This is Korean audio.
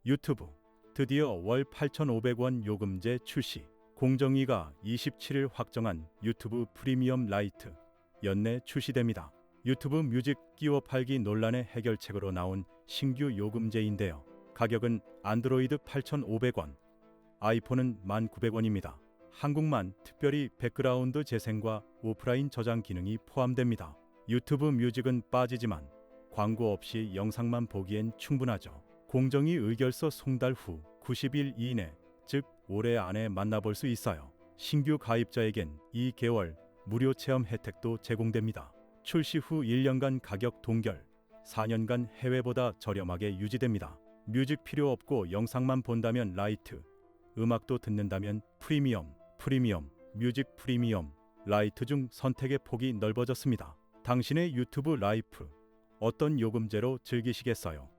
유튜브 드디어 월 8,500원 요금제 출시. 공정위가 27일 확정한 유튜브 프리미엄 라이트 연내 출시됩니다. 유튜브 뮤직 끼워 팔기 논란의 해결책으로 나온 신규 요금제인데요. 가격은 안드로이드 8,500원, 아이폰은 1,900원입니다. 한국만 특별히 백그라운드 재생과 오프라인 저장 기능이 포함됩니다. 유튜브 뮤직은 빠지지만 광고 없이 영상만 보기엔 충분하죠. 공정위 의결서 송달 후 90일 이내, 즉 올해 안에 만나볼 수 있어요. 신규 가입자에겐 2개월 무료 체험 혜택도 제공됩니다. 출시 후 1년간 가격 동결, 4년간 해외보다 저렴하게 유지됩니다. 뮤직 필요 없고 영상만 본다면 라이트, 음악도 듣는다면 프리미엄, 뮤직 프리미엄, 라이트 중 선택의 폭이 넓어졌습니다. 당신의 유튜브 라이프 어떤 요금제로 즐기시겠어요?